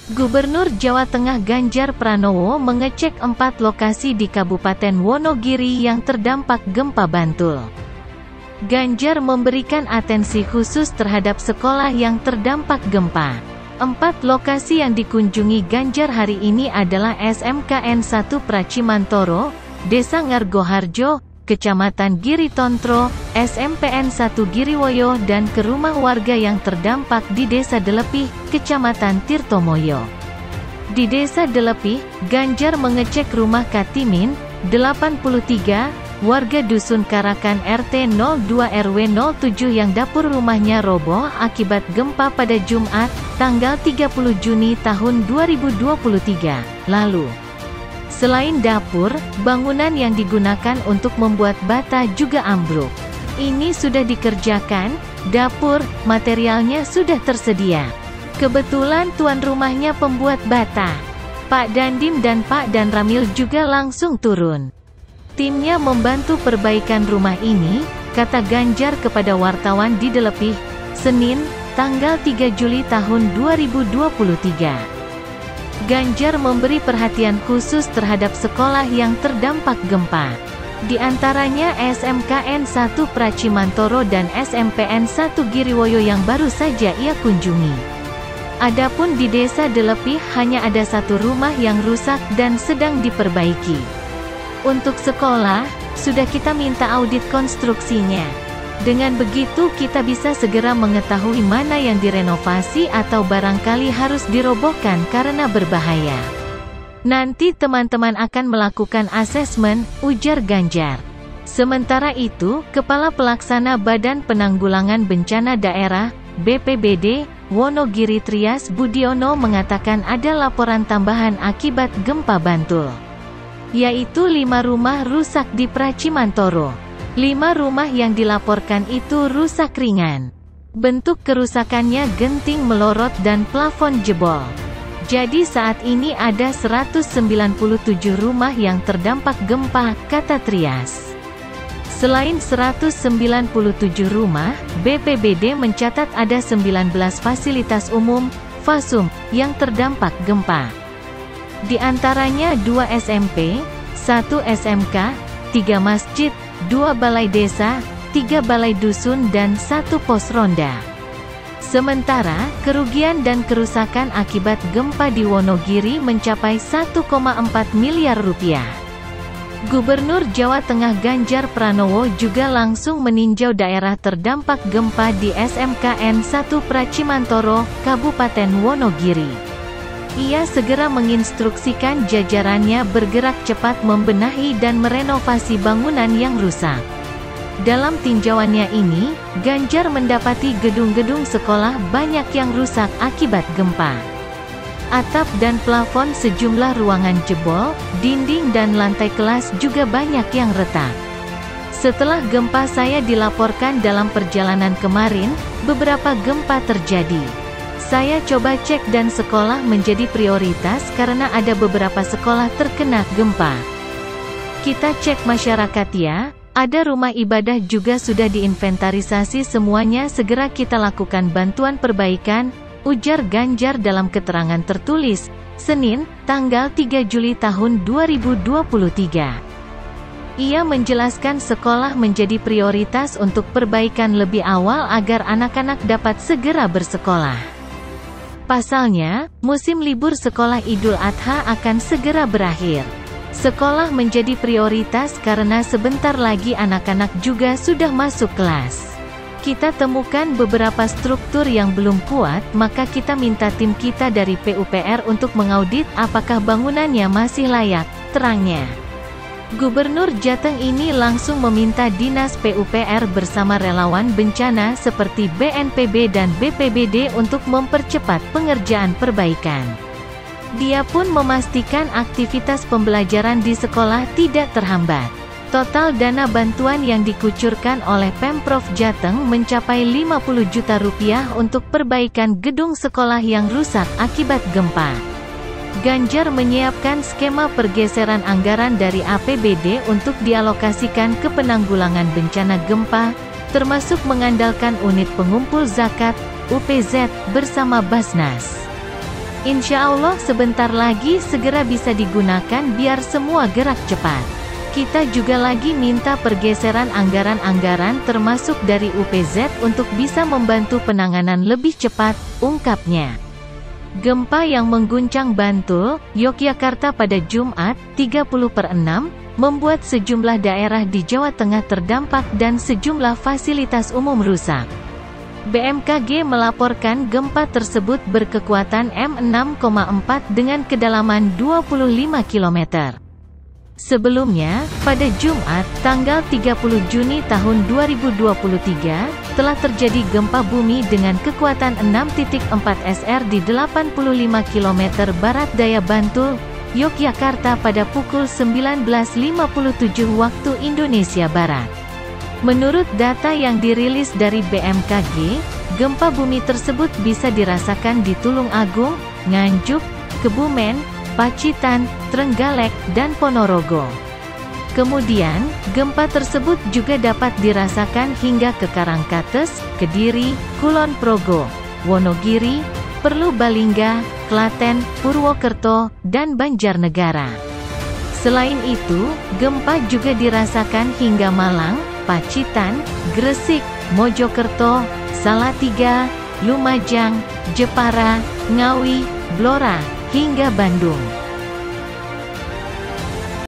Gubernur Jawa Tengah Ganjar Pranowo mengecek 4 lokasi di Kabupaten Wonogiri yang terdampak gempa Bantul. Ganjar memberikan atensi khusus terhadap sekolah yang terdampak gempa. 4 lokasi yang dikunjungi Ganjar hari ini adalah SMKN 1 Pracimantoro, Desa Ngargoharjo, Kecamatan Giritontro, SMPN 1 Giriwoyo dan ke rumah warga yang terdampak di Desa Delepih, Kecamatan Tirtomoyo. Di Desa Delepih, Ganjar mengecek rumah Katimin, 83, warga Dusun Karakan RT 02 RW 07 yang dapur rumahnya roboh akibat gempa pada Jumat, tanggal 30 Juni tahun 2023, lalu. Selain dapur, bangunan yang digunakan untuk membuat bata juga ambruk. Ini sudah dikerjakan, dapur, materialnya sudah tersedia. Kebetulan tuan rumahnya pembuat bata. Pak Dandim dan Pak Dan Ramil juga langsung turun. Timnya membantu perbaikan rumah ini, kata Ganjar kepada wartawan di Delepih, Senin, tanggal 3 Juli tahun 2023. Ganjar memberi perhatian khusus terhadap sekolah yang terdampak gempa. Di antaranya SMKN 1 Pracimantoro dan SMPN 1 Giriwoyo yang baru saja ia kunjungi. Adapun di Desa Delepih hanya ada 1 rumah yang rusak dan sedang diperbaiki. Untuk sekolah, sudah kita minta audit konstruksinya. Dengan begitu kita bisa segera mengetahui mana yang direnovasi atau barangkali harus dirobohkan karena berbahaya. Nanti teman-teman akan melakukan asesmen, ujar Ganjar. Sementara itu, Kepala Pelaksana Badan Penanggulangan Bencana Daerah, BPBD, Wonogiri Trias Budiono mengatakan ada laporan tambahan akibat gempa Bantul. Yaitu 5 rumah rusak di Pracimantoro. 5 rumah yang dilaporkan itu rusak ringan. Bentuk kerusakannya genting melorot dan plafon jebol. Jadi saat ini ada 197 rumah yang terdampak gempa, kata Trias. Selain 197 rumah, BPBD mencatat ada 19 fasilitas umum, FASUM, yang terdampak gempa. Di antaranya 2 SMP, 1 SMK, 3 masjid, 2 balai desa, 3 balai dusun dan 1 pos ronda. Sementara, kerugian dan kerusakan akibat gempa di Wonogiri mencapai 1,4 miliar rupiah. Gubernur Jawa Tengah Ganjar Pranowo juga langsung meninjau daerah terdampak gempa di SMKN 1 Pracimantoro, Kabupaten Wonogiri. Ia segera menginstruksikan jajarannya bergerak cepat membenahi dan merenovasi bangunan yang rusak. Dalam tinjauannya ini, Ganjar mendapati gedung-gedung sekolah banyak yang rusak akibat gempa. Atap dan plafon sejumlah ruangan jebol, dinding dan lantai kelas juga banyak yang retak. Setelah gempa saya dilaporkan dalam perjalanan kemarin, beberapa gempa terjadi. Saya coba cek dan sekolah menjadi prioritas karena ada beberapa sekolah terkena gempa. Kita cek masyarakat ya, ada rumah ibadah juga sudah diinventarisasi semuanya segera kita lakukan bantuan perbaikan, ujar Ganjar dalam keterangan tertulis, Senin, tanggal 3 Juli tahun 2023. Ia menjelaskan sekolah menjadi prioritas untuk perbaikan lebih awal agar anak-anak dapat segera bersekolah. Pasalnya, musim libur sekolah Idul Adha akan segera berakhir. Sekolah menjadi prioritas karena sebentar lagi anak-anak juga sudah masuk kelas. Kita temukan beberapa struktur yang belum kuat, maka kita minta tim kita dari PUPR untuk mengaudit apakah bangunannya masih layak, terangnya. Gubernur Jateng ini langsung meminta Dinas PUPR bersama relawan bencana seperti BNPB dan BPBD untuk mempercepat pengerjaan perbaikan. Dia pun memastikan aktivitas pembelajaran di sekolah tidak terhambat. Total dana bantuan yang dikucurkan oleh Pemprov Jateng mencapai 50 juta rupiah untuk perbaikan gedung sekolah yang rusak akibat gempa. Ganjar menyiapkan skema pergeseran anggaran dari APBD untuk dialokasikan ke penanggulangan bencana gempa, termasuk mengandalkan unit pengumpul zakat, UPZ, bersama Basnas. Insya Allah sebentar lagi segera bisa digunakan biar semua gerak cepat. Kita juga lagi minta pergeseran anggaran-anggaran termasuk dari UPZ untuk bisa membantu penanganan lebih cepat, ungkapnya. Gempa yang mengguncang Bantul, Yogyakarta pada Jumat, 30/6, membuat sejumlah daerah di Jawa Tengah terdampak dan sejumlah fasilitas umum rusak. BMKG melaporkan gempa tersebut berkekuatan M6,4 dengan kedalaman 25 km. Sebelumnya, pada Jumat, tanggal 30 Juni tahun 2023, telah terjadi gempa bumi dengan kekuatan 6,4 SR di 85 km barat daya Bantul, Yogyakarta pada pukul 19.57 waktu Indonesia Barat. Menurut data yang dirilis dari BMKG, gempa bumi tersebut bisa dirasakan di Tulung Agung, Nganjuk, Kebumen, Pacitan, Trenggalek, dan Ponorogo. Kemudian, gempa tersebut juga dapat dirasakan hingga ke Karangkates, Kediri, Kulon Progo, Wonogiri, Perlu-Balingga, Klaten, Purwokerto, dan Banjarnegara. Selain itu, gempa juga dirasakan hingga Malang, Pacitan, Gresik, Mojokerto, Salatiga, Lumajang, Jepara, Ngawi, Blora, hingga Bandung.